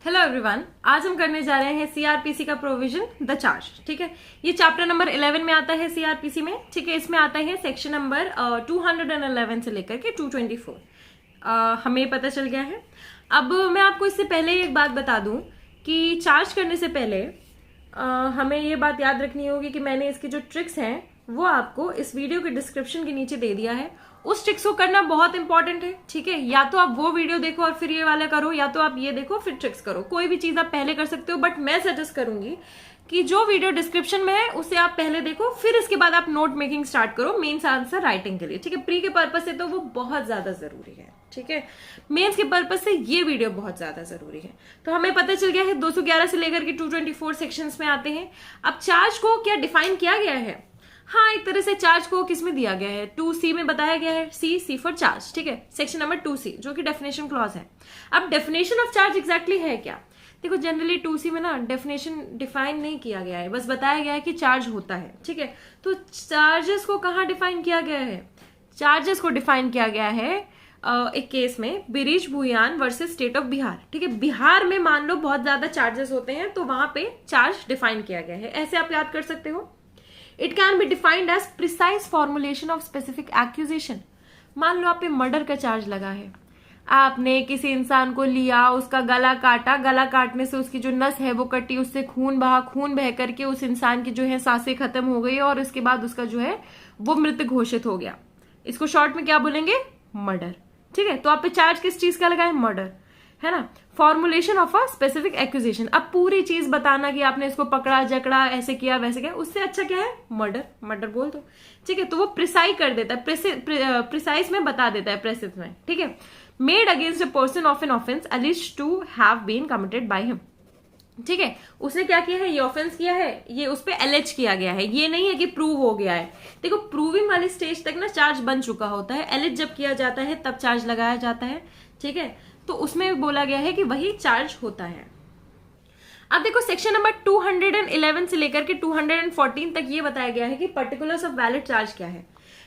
Hello everyone, आज हम करने जा रहे हैं सीआरपीसी का प्रोविजन द चार्ज। ठीक है, ये चैप्टर नंबर 11 में आता है सीआरपीसी में। ठीक है, इसमें आता है सेक्शन नंबर 211 से लेकर के 224। हमें पता चल गया है। अब मैं आपको इससे पहले एक बात बता दूं कि चार्ज करने से पहले हमें ये बात याद रखनी होगी कि मैंने इसके जो ट्रिक्स हैं वो आपको इस वीडियो के डिस्क्रिप्शन के नीचे दे दिया है। उस ट्रिक्स को करना बहुत इंपॉर्टेंट है। ठीक है, या तो आप वो वीडियो देखो और फिर ये वाला करो, या तो आप ये देखो फिर ट्रिक्स करो। कोई भी चीज आप पहले कर सकते हो, बट मैं सजेस्ट करूंगी कि जो वीडियो डिस्क्रिप्शन में है उसे आप पहले देखो, फिर इसके बाद आप नोट मेकिंग स्टार्ट करो मेंस आंसर राइटिंग के लिए। ठीक है, प्री के पर्पज से तो वो बहुत ज्यादा जरूरी है। ठीक है, मेंस के पर्पज से ये वीडियो बहुत ज्यादा जरूरी है। तो हमें पता चल गया है 211 से लेकर के 224 सेक्शंस में आते हैं। अब चार्ज को क्या डिफाइन किया गया है? हाँ, एक तरह से चार्ज को किसमें दिया गया है? 2C में बताया गया है। सी फॉर चार्ज। ठीक है, सेक्शन नंबर 2C जो कि डेफिनेशन क्लॉज है। अब डेफिनेशन ऑफ चार्ज एग्जैक्टली है क्या? देखो, जनरली 2C में ना डेफिनेशन डिफाइन नहीं किया गया है, बस बताया गया है कि चार्ज होता है। ठीक है, तो चार्जेस को कहाँ डिफाइन किया गया है? चार्जेस को डिफाइन किया गया है एक केस में, bridge Bhuyan versus state of Bihar. ठीक है, बिहार में मान लो बहुत ज्यादा चार्जेस होते हैं तो वहां पे चार्ज डिफाइन किया गया है। ऐसे आप याद कर सकते हो। It can be defined as precise formulation of specific accusation. मान लो आप पे मर्डर का चार्ज लगा है, आपने किसी इंसान को लिया, उसका गला काटा, गला काटने से उसकी जो नस है वो कटी, उससे खून बहा, खून बह करके उस इंसान की जो है सांसें खत्म हो गई और उसके बाद उसका जो है वो मृत घोषित हो गया। इसको शॉर्ट में क्या बोलेंगे? मर्डर। ठीक है, तो आप पे चार्ज किस चीज का लगा है? मर्डर, है ना। Formulation of a specific accusation, अब पूरी चीज बताना कि आपने इसको पकड़ा, जकड़ा, ऐसे किया, वैसे किया, उससे अच्छा क्या है? मर्डर। मर्डर बोल दो। ठीक है, तो वो प्रिसाइज कर देता है, प्रिसाइज में बता देता है, प्रेसिस में। ठीक है, made against a person of an offence alleged to have been committed by him. ठीक है, उसने क्या किया है? ये ऑफेंस किया है, ये उस पर एलेज किया गया है। ये नहीं है कि प्रूव हो गया है। देखो, प्रूविंग वाली स्टेज तक ना चार्ज बन चुका होता है। एलेज जब किया जाता है तब चार्ज लगाया जाता है। ठीक है, तो उसमें बोला गया है कि वही चार्ज होता है। अब देखो, सेक्शन नंबर 211 से लेकर के 214 तक ये बताया गया है कि पर्टिकुलर्स ऑफ वैलिड चार्ज क्या है।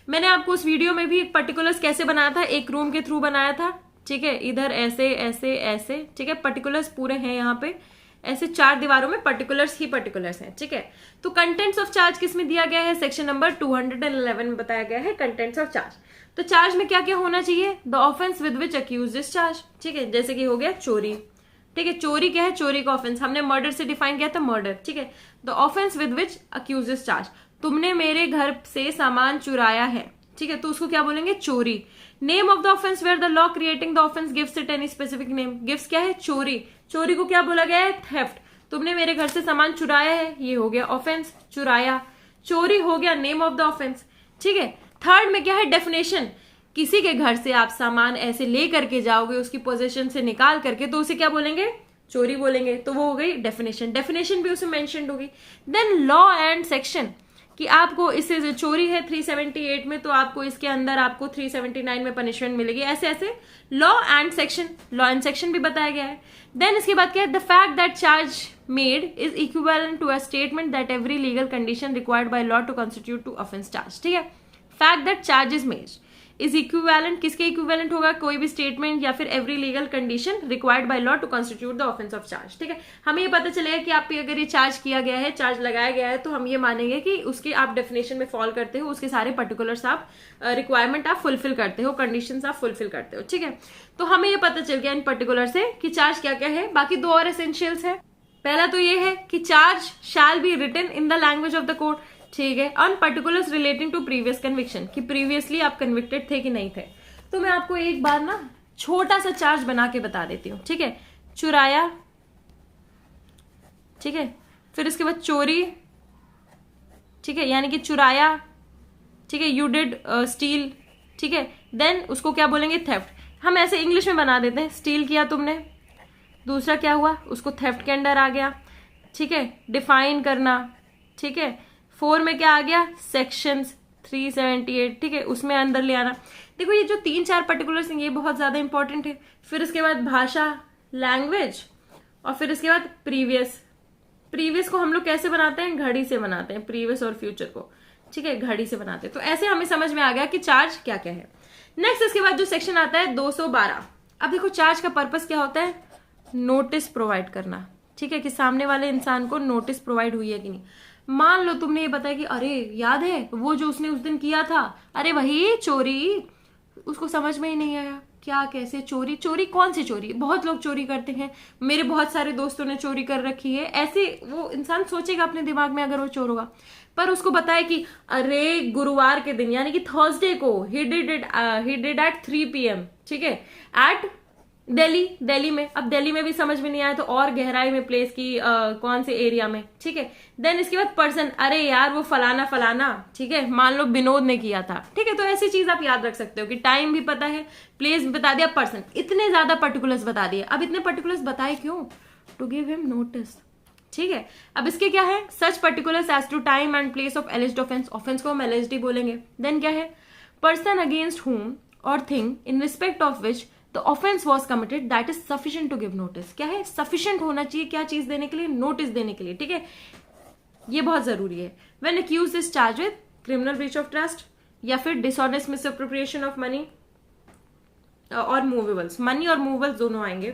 मैंने आपको उस वीडियो में भी पर्टिकुलर्स कैसे बनाया था, एक रूम के थ्रू बनाया था। ठीक है, इधर ऐसे ऐसे ऐसे। ठीक है, पर्टिकुलर्स पूरे हैं यहाँ पे, ऐसे 4 दीवारों में पर्टिकुलर्स ही पर्टिकुलर्स हैं। ठीक है, तो कंटेंट्स ऑफ चार्ज किस में दिया गया है? सेक्शन नंबर 211 में बताया गया है कंटेंट्स ऑफ चार्ज। तो चार्ज में क्या क्या होना चाहिए? The offence with which accused is charge. ठीक है, जैसे कि हो गया चोरी। ठीक है, चोरी क्या है? चोरी का ऑफेंस हमने मर्डर से डिफाइन किया था, मर्डर। ठीक है, the offence with which accused is charge, तुमने मेरे घर से सामान चुराया है। ठीक है, तो उसको क्या बोलेंगे? चोरी। Name of the offence where the law creating the offence gives it any specific name. Gives क्या है? चोरी। चोरी को क्या बोला गया है? थेफ्ट। तुमने मेरे घर से सामान चुराया है, ये हो गया ऑफेंस, चुराया। चोरी हो गया नेम ऑफ द ऑफेंस। ठीक है, थर्ड में क्या है? डेफिनेशन। किसी के घर से आप सामान ऐसे ले करके जाओगे, उसकी पोजीशन से निकाल करके, तो उसे क्या बोलेंगे? चोरी बोलेंगे। तो वो हो गई डेफिनेशन। डेफिनेशन भी उसे मेंशन होगी। देन लॉ एंड सेक्शन, कि आपको इससे जो चोरी है 378 में, तो आपको इसके अंदर आपको 379 में पनिशमेंट मिलेगी। ऐसे ऐसे law and section, law and section भी बताया गया है। देन इसके बाद क्या है? The fact that charge made is equivalent to a statement that every legal condition required by law to constitute to offence charge. ठीक है, fact that charge is made is equivalent, किसके इक्विवेलेंट होगा? कोई भी स्टेटमेंट या फिर every legal condition required by law to constitute the offence of charge. ठीक है, हमें ये पता चलेगा कि आप पे अगर ये चार्ज किया गया है, चार्ज लगाया गया है, तो हम ये मानेंगे कि उसके आप डेफिनेशन में फॉल करते हो, उसके सारे पर्टिकुलर्स आप रिक्वायरमेंट आप फुलफिल करते हो, कंडीशन आप फुलफिल करते हो। ठीक है, तो हमें ये पता चल गया इन पर्टिकुलर से कि चार्ज क्या क्या है। बाकी 2 और एसेंशियल्स है। पहला तो ये है कि charge shall be written in the language of the court. ठीक है, on particulars relating to previous conviction, कि प्रीवियसली आप कन्विक्टेड थे कि नहीं थे। तो मैं आपको एक बार ना छोटा सा चार्ज बना के बता देती हूँ। ठीक है, चुराया। ठीक है, फिर इसके बाद चोरी। ठीक है, यानी कि चुराया। ठीक है, यू डिड स्टील। ठीक है, देन उसको क्या बोलेंगे? थेफ्ट। हम ऐसे इंग्लिश में बना देते हैं, स्टील किया तुमने। दूसरा क्या हुआ? उसको थेफ्ट के अंडर आ गया। ठीक है, डिफाइन करना। ठीक है, 4 में क्या आ गया? सेक्शंस 378। ठीक है, उसमें अंदर ले आना। देखो, ये जो 3-4 पर्टिकुलर्स हैं ये बहुत ज्यादा इंपॉर्टेंट है। फिर इसके बाद भाषा, लैंग्वेज, और फिर इसके बाद प्रीवियस। प्रीवियस को हम लोग कैसे बनाते हैं? घड़ी से बनाते हैं, प्रीवियस और फ्यूचर को। ठीक है, घड़ी से बनाते हैं। तो ऐसे हमें समझ में आ गया कि चार्ज क्या क्या है। नेक्स्ट इसके बाद जो सेक्शन आता है 212। अब देखो, चार्ज का पर्पस क्या होता है? नोटिस प्रोवाइड करना, ठीक है, कि सामने वाले इंसान को नोटिस प्रोवाइड हुई है कि नहीं। मान लो तुमने ये बताया कि अरे याद है वो जो उसने उस दिन किया था, अरे वही चोरी, उसको समझ में ही नहीं आया क्या, कैसे चोरी, चोरी कौन सी चोरी, बहुत लोग चोरी करते हैं, मेरे बहुत सारे दोस्तों ने चोरी कर रखी है, ऐसे वो इंसान सोचेगा अपने दिमाग में अगर वो चोर होगा। पर उसको बताया कि अरे गुरुवार के दिन यानी कि थर्सडे को ही डिड एट 3 PM, ठीक है, एट दिल्ली में। अब दिल्ली में भी समझ में नहीं आया तो और गहराई में प्लेस की कौन से एरिया में, ठीक है। देन इसके बाद पर्सन, अरे यार वो फलाना फलाना, ठीक है, मान लो विनोद ने किया था, ठीक है। तो ऐसी चीज आप याद रख सकते हो कि टाइम भी पता है, प्लेस भी बता दिया, पर्सन, इतने ज्यादा पर्टिकुलर्स बता दिए। अब इतने पर्टिकुलर्स बताए क्यों? टू गिव हिम नोटिस, ठीक है। अब इसके क्या है, such particulars as to time and place of alleged offence, offence को हम एलिज्ड बोलेंगे। देन क्या है, पर्सन अगेंस्ट हुम और thing in respect of which the offence was committed that is sufficient to give notice. क्या है, सफिशिएंट होना चाहिए क्या चीज देने के लिए, नोटिस देने के लिए, ठीक है, ये बहुत जरूरी है। When accused is charge with criminal breach of trust या फिर डिसऑनेस्ट मिसअप्रोप्रिएशन ऑफ मनी और मूवेबल्स, मनी और मूवेबल्स दोनों आएंगे,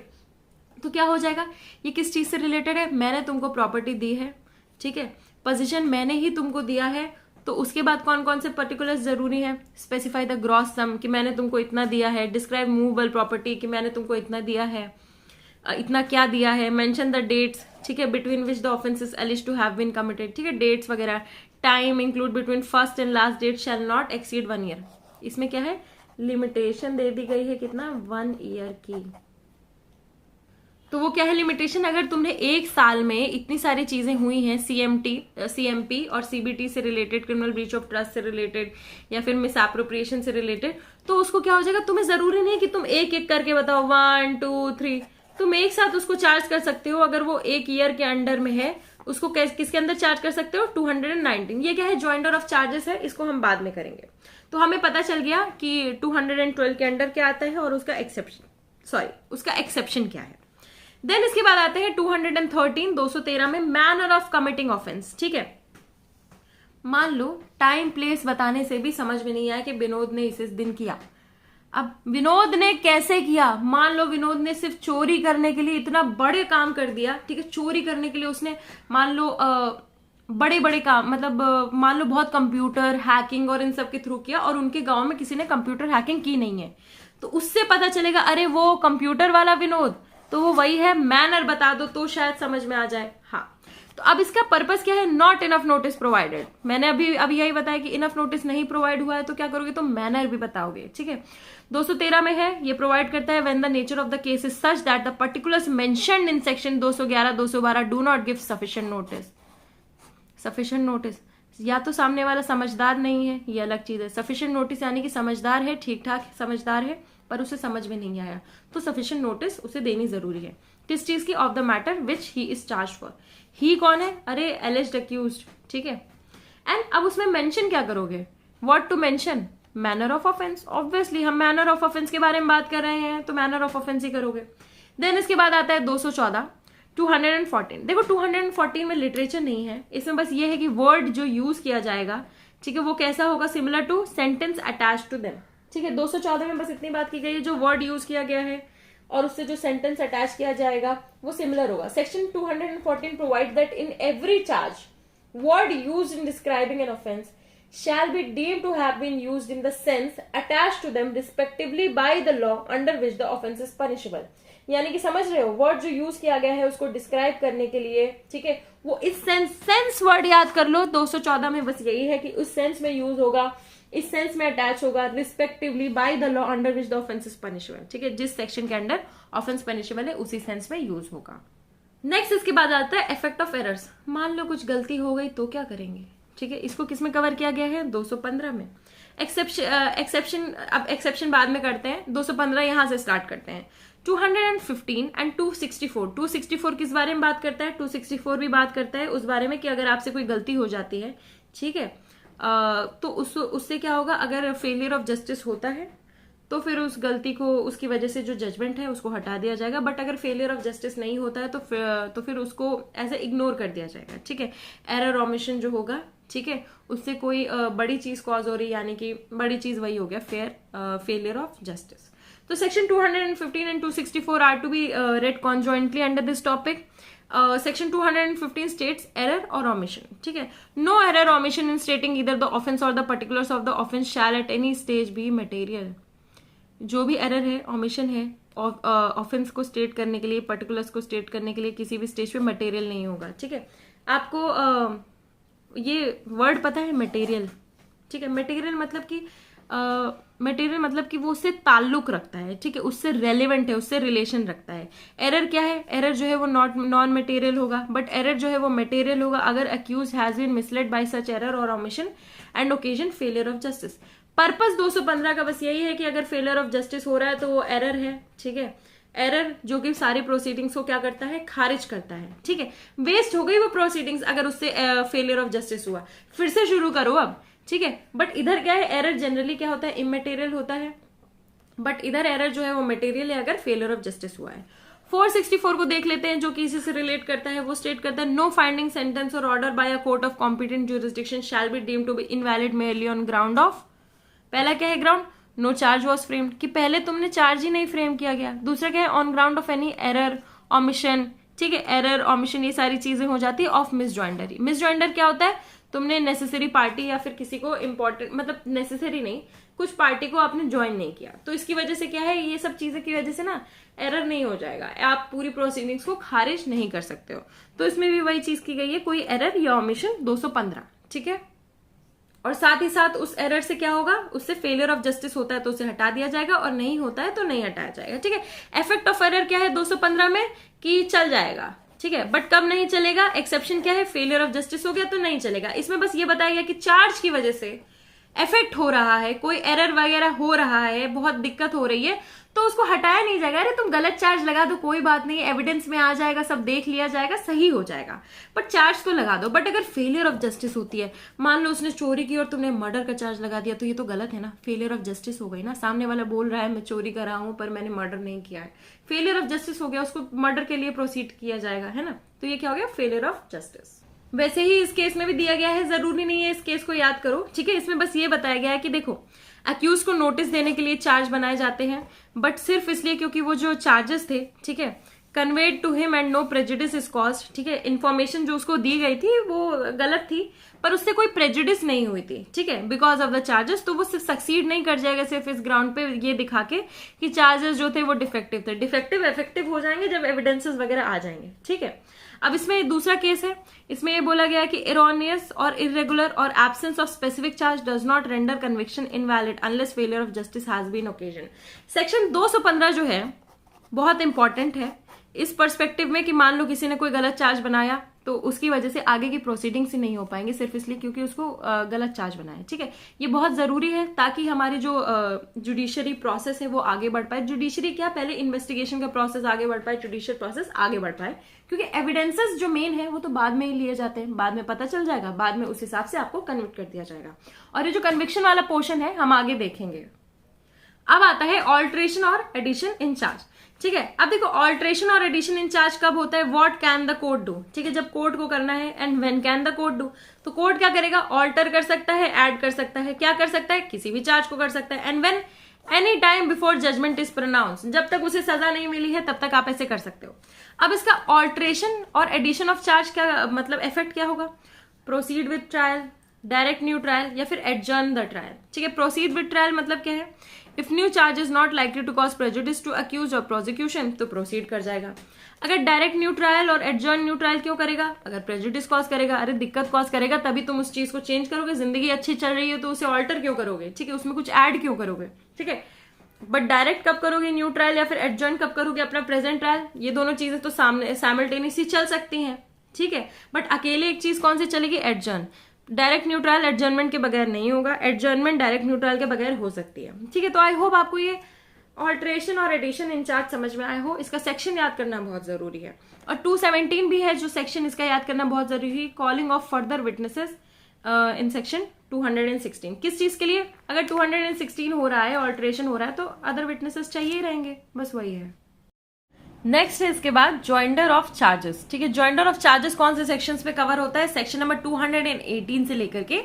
तो क्या हो जाएगा, ये किस चीज से रिलेटेड है, मैंने तुमको प्रॉपर्टी दी है, ठीक है, पोजीशन मैंने ही तुमको दिया है, तो उसके बाद कौन कौन से पर्टिकुलर्स जरूरी है, स्पेसिफाई द ग्रॉस सम कि मैंने तुमको इतना दिया है, डिस्क्राइब मूवेबल प्रॉपर्टी कि मैंने तुमको इतना दिया है, इतना क्या दिया है, मेंशन द डेट्स, ठीक है, between which the offence is alleged to have been committed, ठीक है, डेट्स वगैरह, time include between first and last date shall not exceed 1 year. इसमें क्या है, लिमिटेशन दे दी गई है कितना, 1 ईयर की। तो वो क्या है लिमिटेशन, अगर तुमने एक साल में इतनी सारी चीजें हुई हैं, सीएमपी और सीबीटी से related, criminal breach of trust से रिलेटेड या फिर मिस एप्रोप्रिएशन से रिलेटेड, तो उसको क्या हो जाएगा, तुम्हें जरूरी नहीं कि तुम एक एक करके बताओ 1 2 3, तुम एक साथ उसको चार्ज कर सकते हो। अगर वो 1 ईयर के अंडर में है, उसको किसके अंदर चार्ज कर सकते हो, 219। ये क्या है, ज्वाइंटर ऑफ चार्जेस है, इसको हम बाद में करेंगे। तो हमें पता चल गया कि 212 के अंडर क्या आता है और उसका एक्सेप्शन क्या है। देन इसके बाद आते हैं 213, 213 में मैनर ऑफ कमिटिंग ऑफेंस, ठीक है। मान लो टाइम प्लेस बताने से भी समझ में नहीं आया कि विनोद ने इस दिन किया। अब विनोद ने कैसे किया, मान लो विनोद ने सिर्फ चोरी करने के लिए इतना बड़े काम कर दिया, ठीक है, चोरी करने के लिए उसने मान लो बड़े बड़े काम, मतलब मान लो बहुत कंप्यूटर हैकिंग और इन सब के थ्रू किया, और उनके गांव में किसी ने कंप्यूटर हैकिंग की नहीं है, तो उससे पता चलेगा अरे वो कंप्यूटर वाला विनोद, तो वो वही है, मैनर बता दो तो शायद समझ में आ जाए। हाँ, तो अब इसका पर्पस क्या है, नॉट इनफ नोटिस प्रोवाइडेड। मैंने अभी यही बताया कि इनफ नोटिस नहीं प्रोवाइड हुआ है तो क्या करोगे, तो मैनर भी बताओगे, ठीक है। 213 में है, ये प्रोवाइड करता है when the nature of the case is such that the particulars mentioned in section 211, 212 do not give sufficient notice. Sufficient notice, या तो सामने वाला समझदार नहीं है, ये अलग चीज है। सफिशिएंट नोटिस यानी कि समझदार है, ठीक ठाक समझदार है, पर उसे समझ में नहीं आया, तो सफिशिएंट नोटिस उसे देनी जरूरी है। किस चीज की, of the matter which he is charged for. He कौन है, अरे एलिज्ड अक्यूज्ड, ठीक है। एंड अब उसमें मेंशन क्या करोगे, what to mention, manner of offence. Obviously हम मैनर ऑफ ऑफेंस के बारे में बात कर रहे हैं तो मैनर ऑफ ऑफेंस ही करोगे। देन इसके बाद आता है 214, 214। देखो 214 में लिटरेचर नहीं है, इसमें बस ये है कि वर्ड जो यूज किया जाएगा, ठीक है, वो कैसा होगा, similar to sentence attach to them, ठीक है। 214 में बस इतनी बात की गई है, जो वर्ड यूज किया गया है और उससे जो सेंटेंस अटैच किया जाएगा वो सिमिलर होगा। Section 214 provide that in every charge word used in describing an offence shall be deemed to have been used in the sense attached to them respectively by the law under which the offense is punishable। यानी कि समझ रहे हो, word जो use किया गया है उसको डिस्क्राइब करने के लिए, ठीक है, वो इस सेंस वर्ड याद कर लो। 214 में बस यही है कि उस सेंस में यूज होगा, इस सेंस में अटैच होगा, respectively by the law under which the offence is punishable, ठीक है, जिस सेक्शन के अंडर ऑफेंस पनिशेबल है उसी सेंस में यूज होगा। नेक्स्ट इसके बाद आता है इफेक्ट ऑफ एरर्स। मान लो कुछ गलती हो गई तो क्या करेंगे, ठीक है, इसको किस में कवर किया गया है, 215 में। एक्सेप्शन बाद में करते हैं, 215 यहां से स्टार्ट करते हैं। 215 एंड 264, 264 किस बारे में बात करता है, 264 भी बात करता है उस बारे में कि अगर आपसे कोई गलती हो जाती है, ठीक है, तो उससे क्या होगा, अगर फेलियर ऑफ जस्टिस होता है तो फिर उस गलती को, उसकी वजह से जो जजमेंट है उसको हटा दिया जाएगा। बट अगर फेलियर ऑफ जस्टिस नहीं होता है तो फिर उसको ऐसे इग्नोर कर दिया जाएगा, ठीक है। एरर ओमिशन जो होगा, ठीक है, उससे कोई बड़ी चीज कॉज हो रही, यानी कि बड़ी चीज वही हो गया फेलियर ऑफ जस्टिस। तो section 215 and 264 are to be read conjointly under this topic. Section 215 states error और omission. ठीक है, no error omission in stating either the offence और the particulars of the offence shall at any stage be material. जो भी error है, omission है, offence को state करने के लिए, पर्टिकुलर्स को स्टेट करने के लिए किसी भी स्टेज पे मटेरियल नहीं होगा. ठीक है, आपको ये वर्ड पता है मटेरियल. ठीक है, मटेरियल मतलब कि वो उससे ताल्लुक रखता है. ठीक है, उससे रेलिवेंट है, उससे रिलेशन रखता है. एरर क्या है? एरर जो है वो नॉन मटेरियल होगा, बट एरर जो है वो मटेरियल होगा अगर accused has been misled by such error और omission and occasion failure of justice. Purpose 215 का बस यही है कि अगर फेलियर ऑफ जस्टिस हो रहा है तो वो एरर है. ठीक है, एरर जो कि सारी प्रोसीडिंग्स को क्या करता है? खारिज करता है. ठीक है, वेस्ट हो गई वो प्रोसीडिंग्स अगर उससे फेलियर ऑफ जस्टिस हुआ. फिर से शुरू करो अब. ठीक है, बट इधर क्या है? एरर जनरली क्या होता है? इमटेरियल होता है, बट इधर एरर जो है वो मटेरियल है अगर फेलियर ऑफ जस्टिस हुआ है. 464 को देख लेते हैं जो कि इसी से रिलेट करता है. वो स्टेट करता है नो फाइंडिंग सेंटेंस और order by a court of competent jurisdiction shall be deemed to be invalid merely on ground of. पहला क्या है? Ground no charge was framed, कि पहले तुमने चार्ज ही नहीं फ्रेम किया गया. दूसरा क्या है? On ground of any error omission. ठीक है, एरर omission ये सारी चीजें हो जाती है ऑफ मिसजॉइंडरी. मिसजॉइंडर क्या होता है? तुमने नेसेसरी पार्टी या फिर किसी को इंपॉर्टेंट, मतलब नेसेसरी नहीं, कुछ पार्टी को आपने ज्वाइन नहीं किया, तो इसकी वजह से क्या है? ये सब चीजें की वजह से ना एरर नहीं हो जाएगा, आप पूरी प्रोसीडिंग्स को खारिज नहीं कर सकते हो. तो इसमें भी वही चीज की गई है, कोई एरर या omission 215. ठीक है, और साथ ही साथ उस एरर से क्या होगा? उससे फेलियर ऑफ जस्टिस होता है तो उसे हटा दिया जाएगा, और नहीं होता है तो नहीं हटाया जाएगा. ठीक है, इफेक्ट ऑफ एरर क्या है 215 में? कि चल जाएगा. ठीक है, बट कब नहीं चलेगा? एक्सेप्शन क्या है? फेलियर ऑफ जस्टिस हो गया तो नहीं चलेगा. इसमें बस ये बताया गया कि चार्ज की वजह से इफेक्ट हो रहा है, कोई एरर वगैरह हो रहा है, बहुत दिक्कत हो रही है, तो उसको हटाया नहीं जाएगा. अरे तुम गलत चार्ज लगा दो, कोई बात नहीं, एविडेंस में आ जाएगा, सब देख लिया जाएगा, सही हो जाएगा, बट चार्ज तो लगा दो. बट अगर फेलियर ऑफ जस्टिस होती है, मान लो उसने चोरी की और तुमने मर्डर का चार्ज लगा दिया, तो ये तो गलत है ना, फेलियर ऑफ जस्टिस हो गई ना. सामने वाला बोल रहा है मैं चोरी कर रहा हूं पर मैंने मर्डर नहीं किया है, फेलियर ऑफ जस्टिस हो गया, उसको मर्डर के लिए प्रोसीड किया जाएगा, है ना. तो ये क्या हो गया? Failure of justice. वैसे ही इस केस में भी दिया गया है, जरूरी नहीं है इस केस को याद करो. ठीक है, इसमें बस ये बताया गया है कि देखो, अक्यूज को नोटिस देने के लिए चार्ज बनाए जाते हैं, बट सिर्फ इसलिए क्योंकि वो जो चार्जेस थे, ठीक है, conveyed to him and no prejudice is caused. ठीक है, इन्फॉर्मेशन जो उसको दी गई थी वो गलत थी, पर उससे कोई प्रेजुडिस नहीं हुई थी. ठीक है, बिकॉज ऑफ द चार्जेस, तो वो सक्सीड नहीं कर जाएगा सिर्फ इस ग्राउंड पे ये दिखा के कि चार्जेस जो थे वो डिफेक्टिव थे. डिफेक्टिव इफेक्टिव हो जाएंगे जब एविडेंसेस वगैरह आ जाएंगे. ठीक है, अब इसमें दूसरा केस है, इसमें ये बोला गया कि इरोनियस और इरेगुलर और absence of specific charge does not render conviction invalid unless failure of justice has been occasion. Section 215 जो है बहुत इंपॉर्टेंट है इस पर्सपेक्टिव में कि मान लो किसी ने कोई गलत चार्ज बनाया तो उसकी वजह से आगे की प्रोसीडिंग्स ही नहीं हो पाएंगे सिर्फ इसलिए क्योंकि उसको गलत चार्ज बनाया. ठीक है, ये बहुत जरूरी है ताकि हमारी जो जुडिशरी प्रोसेस है वो आगे बढ़ पाए. जुडिशरी क्या, पहले इन्वेस्टिगेशन का प्रोसेस आगे बढ़ पाए, जुडिशियल प्रोसेस आगे बढ़ पाए, क्योंकि एविडेंसेस जो मेन है वो तो बाद में ही लिए जाते हैं, बाद में पता चल जाएगा, बाद में उस हिसाब से आपको कन्विक्ट कर दिया जाएगा. और ये जो कन्विक्शन वाला पोर्शन है हम आगे देखेंगे. अब आता है ऑल्ट्रेशन और एडिशन इन चार्ज. ठीक है, अब देखो ऑल्ट्रेशन और एडिशन इन चार्ज कब होता है? What can the court do. ठीक है, जब कोर्ट को करना है. And when can the court do, तो कोर्ट क्या करेगा? ऑल्टर कर सकता है, ऐड कर सकता है, क्या कर सकता है? किसी भी चार्ज को कर सकता है. And when any time before judgment is pronounce, जब तक उसे सजा नहीं मिली है तब तक आप ऐसे कर सकते हो. अब इसका ऑल्ट्रेशन और एडिशन ऑफ चार्ज क्या मतलब इफेक्ट क्या होगा? Proceed with trial, direct new trial या फिर एडजर्न द ट्रायल. ठीक है, प्रोसीड विद ट्रायल मतलब क्या है? If new charge is not likely to cause prejudice to accused और प्रोसिक्यूशन तो प्रोसीड कर जाएगा. अगर डायरेक्ट न्यू ट्रायल और एडजर्न न्यू ट्रायल क्यों करेगा? अगर प्रेजुडिस कॉज करेगा, अरे दिक्कत कॉज करेगा तभी तुम उस चीज को चेंज करोगे. जिंदगी अच्छी चल रही है तो उसे ऑल्टर क्यों करोगे? ठीक है, उसमें कुछ ऐड क्यों करोगे? ठीक है, बट डायरेक्ट कब करोगे न्यू ट्रायल या फिर एडजर्न कब करोगे अपना प्रेजेंट ट्रायल? ये दोनों चीजें तो सामने साइमल्टेनियसली चल सकती हैं. ठीक है, बट अकेले एक चीज कौन सी चलेगी? Adjourn. Direct new trial adjournment के बगैर नहीं होगा, एडजर्नमेंट डायरेक्ट न्यू ट्रायल के बगैर हो सकती है. ठीक है, तो आई होप आपको ये ऑल्ट्रेशन और एडिशन इन चार्ज समझ में आए हो. इसका सेक्शन याद करना बहुत जरूरी है. और 217 भी है जो सेक्शन, इसका याद करना बहुत जरूरी है. Calling of further witnesses in section 216. किस चीज के लिए? अगर 216 हो रहा है, ऑल्ट्रेशन हो रहा है, तो अदर विटनेसेस चाहिए ही रहेंगे, बस वही है. नेक्स्ट है इसके बाद जॉइंडर ऑफ चार्जेस. ठीक है, जॉइंडर ऑफ चार्जेस कौन से सेक्शंस पे कवर होता है? सेक्शन नंबर 218 से लेकर के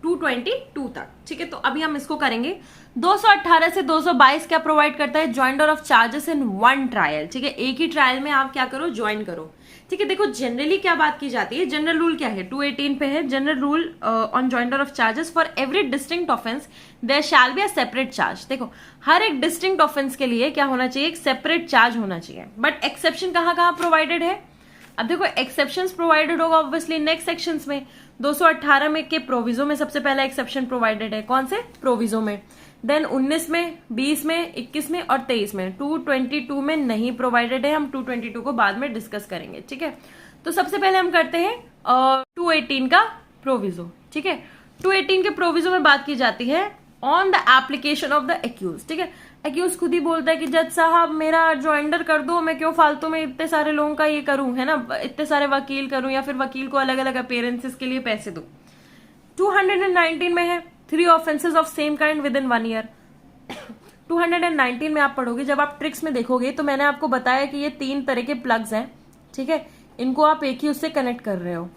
222 तक, ठीक है। तो अभी हम इसको करेंगे। 218 से 222 क्या प्रोवाइड करता है? Joinder of charges in one trial, ठीक है। एक ही ट्रायल में आप क्या करो, ज्वाइन करो, ठीक है। देखो जनरली क्या बात की जाती है, जनरल रूल क्या है, 218 पे है, general rule on joinder of charges for every distinct offence there shall be a separate charge. देखो हर एक डिस्टिंक्ट ऑफेंस के लिए क्या होना चाहिए, एक सेपरेट चार्ज होना चाहिए। बट एक्सेप्शन कहाँ कहाँ प्रोवाइडेड है? अब देखो एक्सेप्शंस प्रोवाइडेड होगा ऑब्वियसली नेक्स्ट सेक्शंस में। 218 में के प्रोविजो में सबसे पहला एक्सेप्शन प्रोवाइडेड है, कौन से? प्रोविजो में। देन 19 में, 20 में, 21 में और 23 में। 222 में नहीं प्रोवाइडेड है, हम 222 को बाद में डिस्कस करेंगे, ठीक है। तो सबसे पहले हम करते हैं 218 का प्रोविजो, ठीक है। 218 के प्रोविजो में बात की जाती है on the application of the accused, ठीक है। एक्यूज खुद ही बोलता है कि जज साहब मेरा ज्वाइंडर कर दो, मैं क्यों फालतू में इतने सारे लोगों का ये करूं, है ना, इतने सारे वकील करूं या फिर वकील को अलग अलग अपीयरेंसेस के लिए पैसे दूं। 219 में है 3 offences of same kind with in 1 year. 219 में आप पढ़ोगे, जब आप ट्रिक्स में देखोगे तो मैंने आपको बताया कि ये 3 तरह के प्लग्स हैं, ठीक है। इनको आप एक ही उससे कनेक्ट कर रहे हो,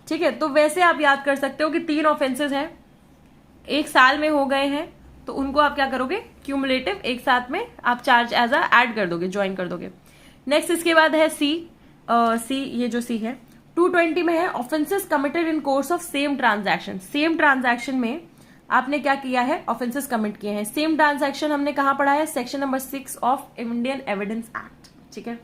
ठीक है। तो वैसे आप याद कर सकते हो कि 3 ऑफेंसेस हैं, 1 साल में हो गए हैं, तो उनको आप क्या करोगे, क्यूमुलेटिव एक साथ में आप चार्ज एज अ ऐड कर दोगे, ज्वाइन कर दोगे। नेक्स्ट इसके बाद है सी, ये जो सी है 220 में है offences committed in course of same transaction. Same transaction में आपने क्या किया है, ऑफेंसेस कमिट किए हैं। सेम ट्रांजैक्शन हमने कहां पढ़ा है, section number 6 of Indian Evidence act, ठीक है।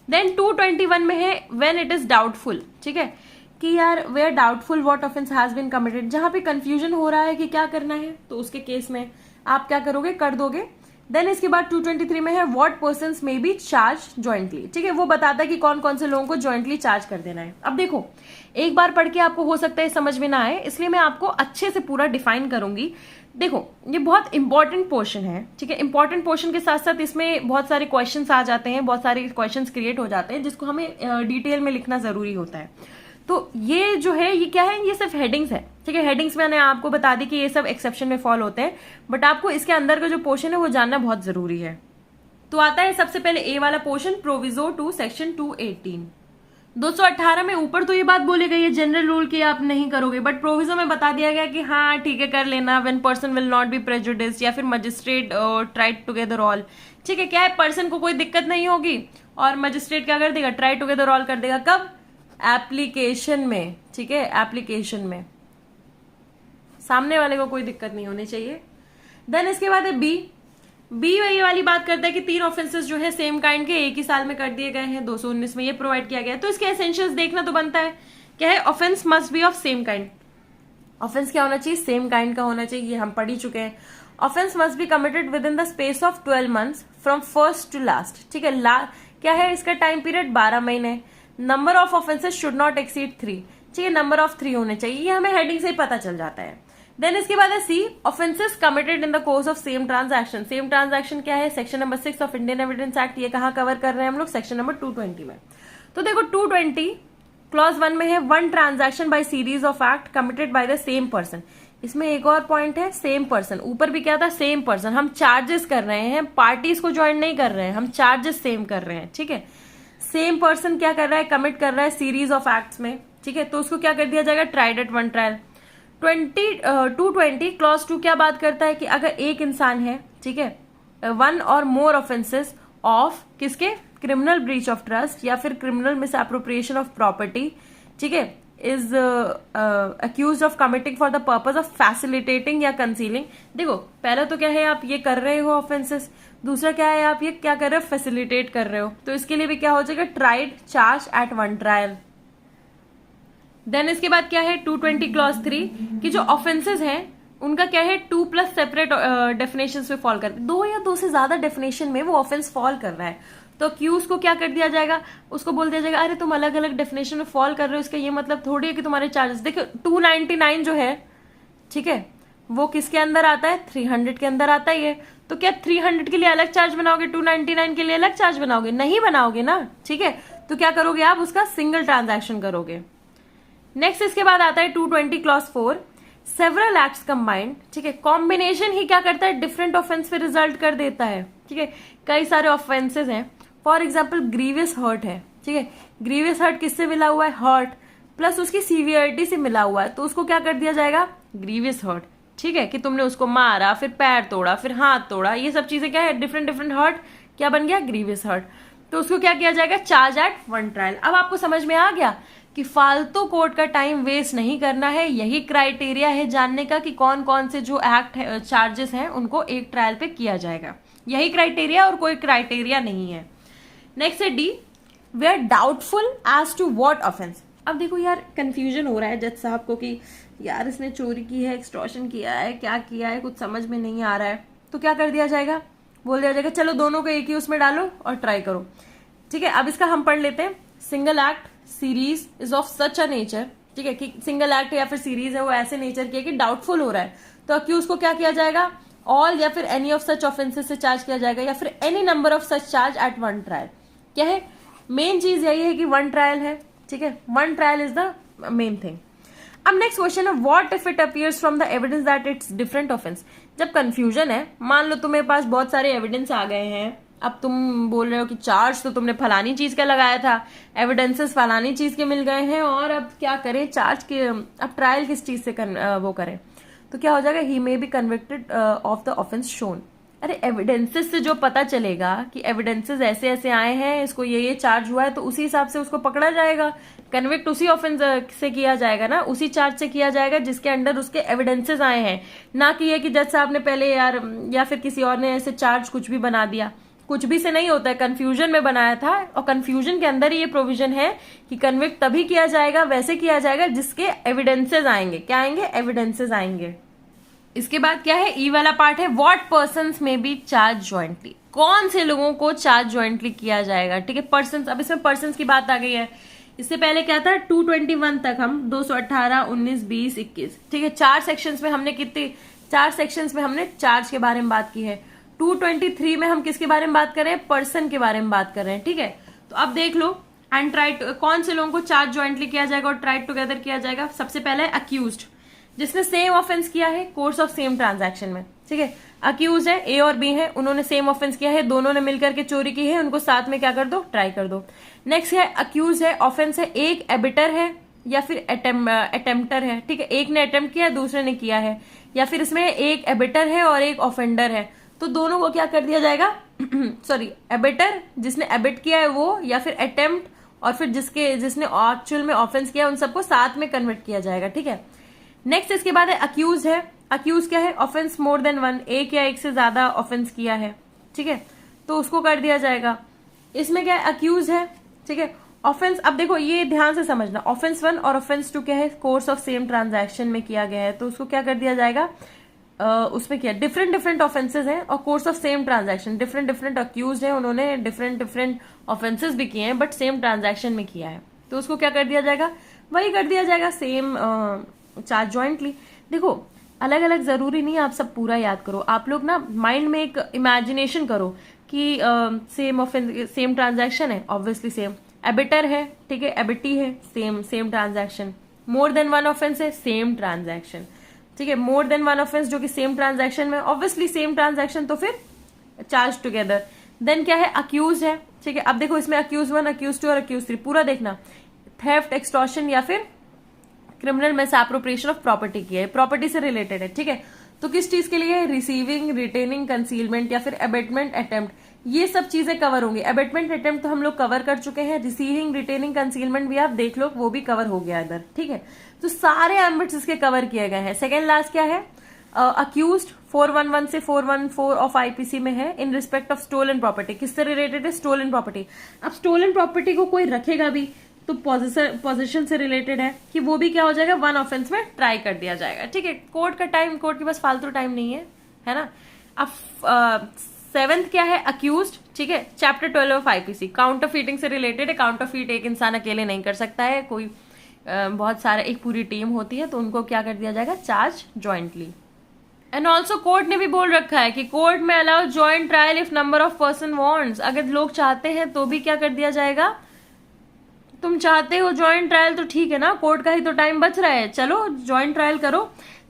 देन 221 में है व्हेन इट इज डाउटफुल, ठीक है, कि यार where doubtful what offence has been committed, जहां पे कंफ्यूजन हो रहा है कि क्या करना है, तो उसके केस में आप क्या करोगे, कर दोगे। देन इसके बाद 223 में है what persons may be charge jointly, ठीक है। वो बताता है कि कौन कौन से लोगों को ज्वाइंटली चार्ज कर देना है। अब देखो एक बार पढ़ के आपको हो सकता है समझ में ना आए, इसलिए मैं आपको अच्छे से पूरा डिफाइन करूंगी। देखो ये बहुत इंपॉर्टेंट पोर्शन है, ठीक है। इंपॉर्टेंट पोर्शन के साथ साथ इसमें बहुत सारे क्वेश्चंस आ जाते हैं, बहुत सारे क्वेश्चंस क्रिएट हो जाते हैं, जिसको हमें डिटेल में लिखना जरूरी होता है। तो ये जो है ये क्या है, ये सिर्फ हेडिंग्स है, ठीक है। हेडिंग्स मैंने आपको बता दी कि ये सब एक्सेप्शन में फॉल होते हैं, बट आपको इसके अंदर का जो पोर्शन है वो जानना बहुत जरूरी है। तो आता है सबसे पहले ए वाला पोर्शन, प्रोविजो टू सेक्शन 218। 218 में ऊपर तो ये बात बोली गई है जनरल रूल की आप नहीं करोगे, बट प्रोविजो में बता दिया गया कि हाँ ठीक है कर लेना, when person will not be prejudiced या फिर मजिस्ट्रेट ट्राइड टुगेदर ऑल, ठीक है। क्या है, पर्सन को कोई दिक्कत नहीं होगी और मजिस्ट्रेट क्या कर देगा, ट्राई टुगेदर ऑल कर देगा। कब? एप्लीकेशन में, ठीक है, एप्लीकेशन में सामने वाले को कोई दिक्कत नहीं होनी चाहिए। देन इसके बाद है बी ये वाली बात करता है कि 3 ऑफेंसेस जो है सेम काइंड के एक ही साल में कर दिए गए हैं, 219 में ये प्रोवाइड किया गया है। तो इसके एसेंशियल्स देखना तो बनता है, क्या है, offence must B of same kind. Offence क्या होना चाहिए, सेम काइंड का होना चाहिए, ये हम पढ़ ही चुके हैं। Offence must be committed within the space of 12 months from first to last, ठीक है। क्या है इसका टाइम पीरियड, 12 महीने। Number of offences should not exceed 3, ठीक है, नंबर ऑफ 3 होने चाहिए, ये हमें हेडिंग से ही पता चल जाता है। देन इसके बाद है C, offences committed in the course of same transaction. Same transaction क्या है, section number 6 of Indian Evidence Act, ये कहां कवर कर रहे हैं हम लोग, सेक्शन नंबर 220 में। तो देखो 220 क्लॉज 1 में है one transaction bye series of act committed by the same person. इसमें एक और पॉइंट है, सेम पर्सन, ऊपर भी क्या था, सेम पर्सन। हम चार्जेस कर रहे हैं, पार्टीज को ज्वाइन नहीं कर रहे हैं, हम चार्जेस सेम कर रहे हैं, ठीक है। सेम पर्सन क्या कर रहा है, कमिट कर रहा है सीरीज ऑफ एक्ट्स में, ठीक है। तो उसको क्या कर दिया जाएगा, tried at one trial. 220 clause 2 क्या बात करता है कि अगर एक इंसान है, ठीक है, 1 और मोर ऑफेंसेस ऑफ किसके, क्रिमिनल ब्रीच ऑफ ट्रस्ट या फिर criminal misappropriation of property, ठीक है, is accused of committing for the purpose of facilitating या कंसीलिंग। देखो पहला तो क्या है, आप ये कर रहे हो ऑफेंसेस, दूसरा क्या है, आप ये क्या कर रहे हो, फैसिलिटेट कर रहे हो। तो इसके लिए भी क्या हो जाएगा, tried charge at one trial. Then इसके बाद क्या है, 220 क्लॉज 3 की जो ऑफेंसेस हैं उनका क्या है, 2+ सेपरेट डेफिनेशन में फॉल करते हैं, 2 या 2 से ज्यादा डेफिनेशन में वो ऑफेंस फॉल कर रहा है। तो अक्यूज को क्या कर दिया जाएगा, उसको बोल दिया जाएगा अरे तुम अलग अलग डेफिनेशन में फॉल कर रहे हो, इसका ये मतलब थोड़ी है कि तुम्हारे चार्जेस, देखो 299 जो है, ठीक है, वो किसके अंदर आता है, 300 के अंदर आता ही है। तो क्या 300 के लिए अलग चार्ज बनाओगे, 299 के लिए अलग चार्ज बनाओगे, नहीं बनाओगे ना, ठीक है। तो क्या करोगे आप, उसका सिंगल ट्रांजैक्शन करोगे। नेक्स्ट इसके बाद आता है 220 क्लॉज 4, सेवरल एक्ट्स कंबाइंड, ठीक है। कॉम्बिनेशन ही क्या करता है, डिफरेंट ऑफेंस पे रिजल्ट कर देता है, ठीक है। कई सारे ऑफेंसेस हैं, फॉर एग्जाम्पल ग्रीवियस हर्ट है, ठीक है। ग्रीवियस हर्ट किससे मिला हुआ है, हर्ट प्लस उसकी सीवियरिटी से मिला हुआ है, तो उसको क्या कर दिया जाएगा, ग्रीवियस हर्ट, ठीक है, कि तुमने उसको मारा, फिर पैर तोड़ा, फिर हाथ तोड़ा, ये सब चीजें क्या है, डिफरेंट डिफरेंट हर्ट, क्या बन गया, ग्रीवियस हर्ट। तो उसको क्या किया जाएगा, चार्ज एट वन ट्रायल। अब आपको समझ में आ गया कि फालतू कोर्ट का टाइम वेस्ट नहीं करना है, यही क्राइटेरिया है जानने का कि कौन कौन से जो एक्ट है, चार्जेस हैं, उनको एक ट्रायल पे किया जाएगा, यही क्राइटेरिया और कोई क्राइटेरिया नहीं है। नेक्स्ट है D, they are doubtful as to what offence. अब देखो यार, कंफ्यूजन हो रहा है जज साहब को कि यार इसने चोरी की है, एक्सटॉर्शन किया है, क्या किया है, कुछ समझ में नहीं आ रहा है। तो क्या कर दिया जाएगा, बोल दिया जाएगा चलो दोनों को एक ही उसमें डालो और ट्राई करो, ठीक है। अब इसका हम पढ़ लेते हैं। Single act series is of such a nature, ठीक है, कि सिंगल एक्ट या फिर सीरीज है वो ऐसे नेचर की है कि डाउटफुल हो रहा है, तो अक्यूज को क्या किया जाएगा, ऑल या फिर एनी ऑफ सच ऑफेंसेस से चार्ज किया जाएगा, या फिर any number of such charge at one trial. क्या है, मेन चीज यही है कि वन ट्रायल है, ठीक है, one trial is the main thing. अब नेक्स्ट क्वेश्चन है, what if it appears from the evidence that it's different offence. जब कंफ्यूजन है, मान लो तुम्हारे पास बहुत सारे एविडेंस आ गए हैं, अब तुम बोल रहे हो कि चार्ज तो तुमने फलानी चीज का लगाया था, एविडेंसेस फलानी चीज के मिल गए हैं, और अब क्या करें, चार्ज के अब ट्रायल किस चीज से वो करें, तो क्या हो जाएगा, he may be convicted of the offence shown. अरे एविडेंसेस से जो पता चलेगा कि एविडेंसेस ऐसे ऐसे आए हैं, इसको ये चार्ज हुआ है, तो उसी हिसाब से उसको पकड़ा जाएगा, कन्विक्ट उसी ऑफेंस से किया जाएगा ना, उसी चार्ज से किया जाएगा जिसके अंडर उसके एविडेंसेस आए हैं, ना कि ये कि जज साहब ने पहले यार या फिर किसी और ने ऐसे चार्ज कुछ भी बना दिया। कुछ भी से नहीं होता है, कंफ्यूजन में बनाया था, और कंफ्यूजन के अंदर ही ये प्रोविजन है कि कन्विक्ट तभी किया जाएगा, वैसे किया जाएगा जिसके एविडेंसेस आएंगे। क्या आएंगे, एविडेंसेस आएंगे। इसके बाद क्या है, ई वाला पार्ट है, व्हाट पर्सन्स में बी चार्ज ज्वाइंटली। कौन से लोगों को चार्ज ज्वाइंटली किया जाएगा, ठीक है, पर्सन्स। अब इसमें पर्सन्स की बात आ गई है। इससे पहले क्या था, 221 तक हम 218, 19, 20, 21, ठीक है, चार सेक्शंस में हमने चार्ज के बारे में बात की है। 223 में हम किसके बारे में बात कर रहे हैं, पर्सन के बारे में बात कर रहे हैं, ठीक है। तो अब देख लो, एंड ट्राई कौन से लोगों को चार्ज ज्वाइंटली किया जाएगा और ट्राई टुगेदर किया जाएगा। सबसे पहले है अक्यूज्ड, जिसने सेम ऑफेंस किया है कोर्स ऑफ सेम ट्रांजैक्शन में, ठीक है। अक्यूज है, ए और बी है, उन्होंने सेम ऑफेंस किया है, दोनों ने मिलकर के चोरी की है, उनको साथ में क्या कर दो, ट्राई कर दो। नेक्स्ट है अक्यूज है, ऑफेंस है, एक एबिटर है या फिर अटेम्प्टर है, ठीक है, एक ने अटेम्प्ट किया है, दूसरे ने किया है, या फिर इसमें एक एबिटर है और एक ऑफेंडर है, तो दोनों को क्या कर दिया जाएगा सॉरी, एबिटर जिसने एबिट किया है वो, या फिर अटेम्प्ट और फिर जिसने एक्चुअल में ऑफेंस किया है, उन सबको साथ में कन्वर्ट किया जाएगा, ठीक है। नेक्स्ट इसके बाद है अक्यूज है। अक्यूज क्या है, ऑफेंस मोर देन वन, एक या एक से ज्यादा ऑफेंस किया है, ठीक है, तो उसको कर दिया जाएगा। इसमें क्या है, अक्यूज है, ठीक है, ऑफेंस। अब देखो ये ध्यान से समझना, ऑफेंस 1 और ऑफेंस 2 क्या है, कोर्स ऑफ सेम ट्रांजैक्शन में किया गया है, तो उसको क्या कर दिया जाएगा, उसमें क्या डिफरेंट डिफरेंट ऑफेंसेस हैं और course of same transaction, different different accused है, उन्होंने डिफरेंट डिफरेंट ऑफेंसेस भी किए हैं बट सेम ट्रांजैक्शन में किया है, तो उसको क्या कर दिया जाएगा, वही कर दिया जाएगा, सेम चार्ज ज्वाइंटली। देखो अलग अलग जरूरी नहीं आप सब पूरा याद करो, आप लोग ना माइंड में एक इमेजिनेशन करो कि सेम ऑफेंस सेम ट्रांजैक्शन है, ऑब्वियसली सेम एबिटर है, ठीक है, एबिटी है, same transaction, more than one offence है, सेम ट्रांजैक्शन, ठीक है, मोर देन वन ऑफेंस जो कि सेम ट्रांजैक्शन में, ऑब्वियसली सेम ट्रांजैक्शन, तो फिर चार्ज टुगेदर। देन क्या है, अक्यूज है, ठीक है। अब देखो इसमें अक्यूज 1, अक्यूज 2 और अक्यूज 3 पूरा देखना, थेफ्ट, एक्सटॉर्शन या फिर क्रिमिनल मिसएप्रोप्रिएशन ऑफ प्रॉपर्टी की है, प्रॉपर्टी से रिलेटेड है, ठीक है। तो किस चीज के लिए, रिसीविंग, रिटेनिंग, कंसीलमेंट या फिर अबेटमेंट अटेम्प्ट, ये सब चीजें कवर होंगी। अबेटमेंट अटेम्प्ट तो हम लोग कवर कर चुके हैं, रिसीविंग, रिटेनिंग, कंसीलमेंट भी आप देख लो, वो भी कवर हो गया इधर, ठीक है। तो सारे एम्बिट्स इसके कवर किए गए हैं। सेकेंड लास्ट क्या है, अक्यूज्ड 411 से 414 ऑफ आईपीसी में है, in respect of stolen property, किससे रिलेटेड है, स्टोलन प्रॉपर्टी। अब स्टोलन प्रॉपर्टी को कोई रखेगा भी तो पोजीशन से रिलेटेड है, कि वो भी क्या हो जाएगा, वन ऑफेंस में ट्राई कर दिया जाएगा, ठीक है। कोर्ट का टाइम, कोर्ट के पास फालतू टाइम नहीं है ना। अब सेवेंथ क्या है, अक्यूज्ड, ठीक है, chapter 12 of IPC, counter fitting से रिलेटेड है। काउंटर फीट एक इंसान अकेले नहीं कर सकता है, कोई बहुत सारा, एक पूरी टीम होती है, तो उनको क्या कर दिया जाएगा, charge jointly. And also court ने भी बोल रखा है कि कोर्ट में allow joint trial if number of person wants, अगर लोग चाहते हैं तो भी क्या कर दिया जाएगा, तुम चाहते हो ज्वाइंट ट्रायल तो ठीक है ना, कोर्ट का ही तो टाइम बच रहा है, चलो ज्वाइंट ट्रायल करो।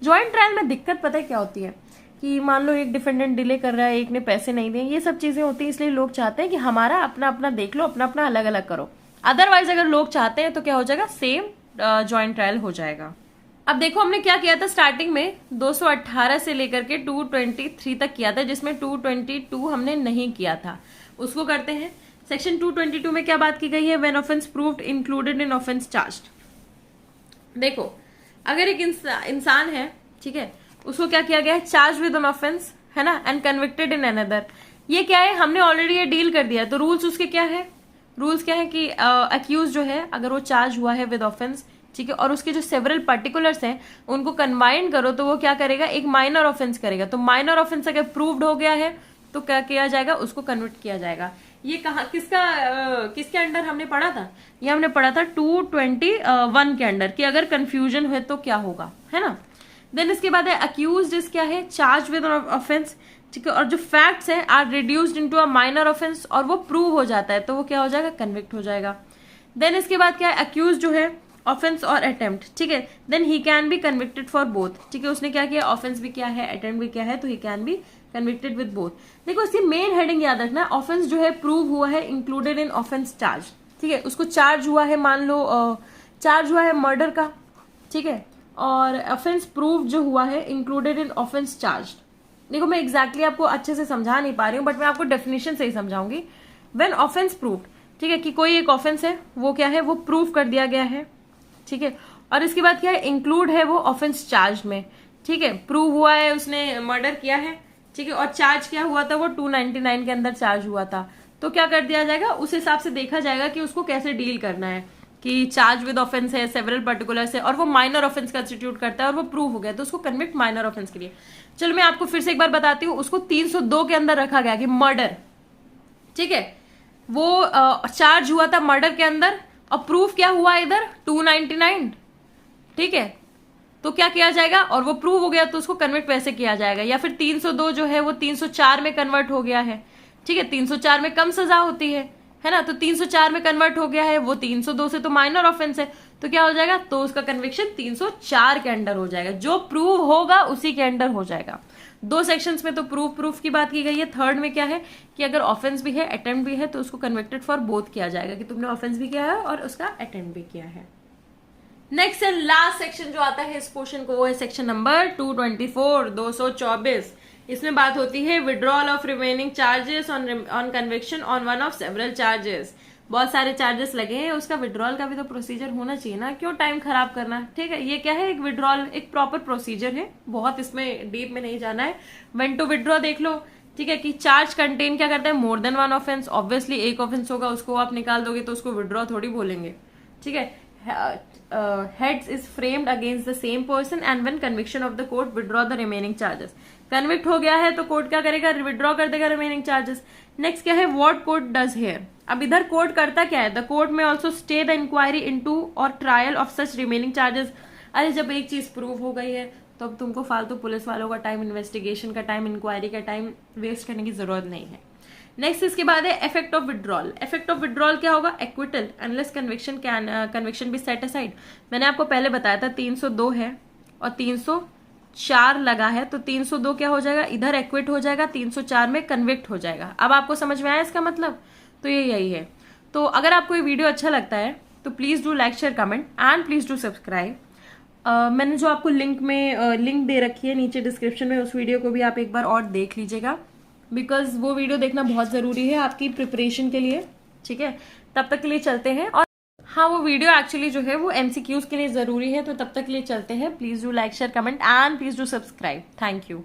ज्वाइंट ट्रायल में दिक्कत पता है क्या होती है, कि मान लो एक डिफेंडेंट डिले कर रहा है, एक ने पैसे नहीं दिए, ये सब चीजें होती है, इसलिए लोग चाहते हैं कि हमारा अपना अपना देख लो, अपना अपना अलग अलग करो। अदरवाइज अगर लोग चाहते हैं तो क्या हो जाएगा, सेम ज्वाइंट ट्रायल हो जाएगा। अब देखो हमने क्या किया था स्टार्टिंग में 218 से लेकर के 223 तक किया था, जिसमें 222 हमने नहीं किया था, उसको करते हैं। सेक्शन 222 में क्या बात की गई है, when offence proved included in offence charged. देखो अगर एक इंसान है, ठीक है, उसको क्या किया गया है, चार्ज विद एन ऑफेंस, है ना, एंड कन्विक्टेड इन अनदर। ये क्या है, हमने ऑलरेडी ये डील कर दिया है, तो रूल्स उसके क्या है, रूल्स क्या है कि अक्यूज जो है अगर वो चार्ज हुआ है विद ऑफेंस, ठीक है, और उसके जो सेवरल पर्टिकुलर्स हैं उनको कंबाइन करो तो वो क्या करेगा, एक माइनर ऑफेंस करेगा। तो माइनर ऑफेंस अगर प्रूव्ड हो गया है तो क्या किया जाएगा, उसको कन्वर्ट किया जाएगा। ये कहा किसके अंडर हमने पढ़ा था, ये हमने पढ़ा था 221 के अंडर, कि अगर कंफ्यूजन है तो क्या होगा, है ना। देन इसके बाद है अक्यूज्ड इज क्या है, चार्ज विद ऑफेंस, ठीक है, और जो फैक्ट्स है are reduced into a minor offence, और वो प्रूव हो जाता है तो वो क्या हो जाएगा, कन्विक्ट हो जाएगा। देन इसके बाद क्या है, अक्यूज जो है ऑफेंस और अटेम्प्ट, ठीक है, then he can be convicted for both, ठीक है, उसने क्या किया, ऑफेंस भी क्या है, अटेम्प्ट भी क्या है, तो ही can be convicted with both. देखो इसकी मेन हेडिंग याद रखना, ऑफेंस जो है प्रूव हुआ है इंक्लूडेड इन ऑफेंस चार्ज, ठीक है, उसको चार्ज हुआ है, मान लो चार्ज हुआ है मर्डर का, ठीक है, और ऑफेंस प्रूव जो हुआ है इंक्लूडेड इन ऑफेंस चार्ज। देखो मैं एग्जैक्टली आपको अच्छे से समझा नहीं पा रही हूँ, बट मैं आपको डेफिनेशन से ही समझाऊंगी। व्हेन ऑफेंस प्रूव्ड, ठीक है, कि कोई एक ऑफेंस है वो क्या है, वो प्रूव कर दिया गया है, ठीक है, और इसके बाद क्या है, इंक्लूड है वो ऑफेंस चार्ज में, ठीक है, प्रूव हुआ है उसने मर्डर किया है, ठीक है, और चार्ज क्या हुआ था, वो 299 के अंदर चार्ज हुआ था, तो क्या कर दिया जाएगा, उस हिसाब से देखा जाएगा कि उसको कैसे डील करना है, कि चार्ज विद ऑफेंस है, सेवरल पर्टिकुलर्स है, और वो माइनर ऑफेंस कंस्टिट्यूट करता है और वो प्रूव हो गया तो उसको कन्विक्ट माइनर ऑफेंस के लिए। चलो मैं आपको फिर से एक बार बताती हूँ, उसको 302 के अंदर रखा गया कि मर्डर, ठीक है, वो चार्ज हुआ था मर्डर के अंदर और प्रूफ क्या हुआ इधर 299, ठीक है, तो क्या किया जाएगा, और वो प्रूव हो गया तो उसको कन्वर्ट वैसे किया जाएगा। या फिर 302 जो है वो 304 में कन्वर्ट हो गया है, ठीक है, 304 में कम सजा होती है ना, तो 304 में कन्वर्ट हो गया है, वो 302 से तो माइनर ऑफेंस है, तो क्या हो जाएगा, तो उसका कन्विक्शन 304 के अंडर हो जाएगा, जो प्रूव होगा उसी के अंडर हो जाएगा। दो सेक्शंस में तो प्रूफ की बात की गई है, थर्ड में क्या है कि अगर ऑफेंस भी है अटेम्प्ट भी है तो उसको कन्विक्टेड फॉर बोथ किया जाएगा, कि तुमने ऑफेंस भी किया है और उसका अटेम्प्ट भी किया है। नेक्स्ट एंड लास्ट सेक्शन जो आता है इस पोर्शन को, वो है सेक्शन नंबर 224, 224। इसमें बात होती है withdrawal of remaining charges on conviction on one of several charges. बहुत सारे चार्जेस लगे हैं, उसका विड्रॉल का भी तो प्रोसीजर होना चाहिए ना, क्यों टाइम खराब करना, ठीक है। ये क्या है, एक विड्रॉल एक प्रॉपर प्रोसीजर है, बहुत इसमें डीप में नहीं जाना है। व्हेन टू विड्रॉ देख लो, ठीक है, कि चार्ज कंटेन क्या करता है, more than one offence, obviously एक ऑफेंस होगा उसको आप निकाल दोगे तो उसको विड्रॉ थोड़ी बोलेंगे, ठीक है। heads is framed against the same person and when conviction of the court withdraw the remaining charges। Convict हो गया है तो कोर्ट क्या करेगा, विड्रॉ कर देगा रिमेनिंग चार्जेस। नेक्स्ट क्या है, व्हाट कोर्ट डज हियर। अब इधर कोर्ट करता क्या है, the court may also stay the inquiry into और trial of such remaining charges. अरे जब एक चीज प्रूव हो गई है तो अब तुमको फालतू पुलिस वालों का टाइम, इन्वेस्टिगेशन का टाइम, इंक्वायरी का टाइम वेस्ट करने की जरूरत नहीं है। नेक्स्ट इसके बाद है effect of withdrawal. Effect of withdrawal क्या होगा, acquittal unless conviction be set aside. मैंने आपको पहले बताया था 302 है और 304 लगा है, तो 302 क्या हो जाएगा, इधर एक्विट हो जाएगा, 304 में कन्विक्ट हो जाएगा। अब आपको समझ में आया इसका मतलब, तो ये यही है। तो अगर आपको ये वीडियो अच्छा लगता है तो please do like, share, comment and please do subscribe. मैंने जो आपको लिंक दे रखी है नीचे डिस्क्रिप्शन में, उस वीडियो को भी आप एक बार और देख लीजिएगा, बिकॉज वो वीडियो देखना बहुत जरूरी है आपकी प्रिपरेशन के लिए, ठीक है। तब तक के लिए चलते हैं, और हाँ वो वीडियो एक्चुअली जो है वो एमसीक्यूज के लिए जरूरी है, तो तब तक के लिए चलते हैं। Please do like, share, comment and please do subscribe. Thank you.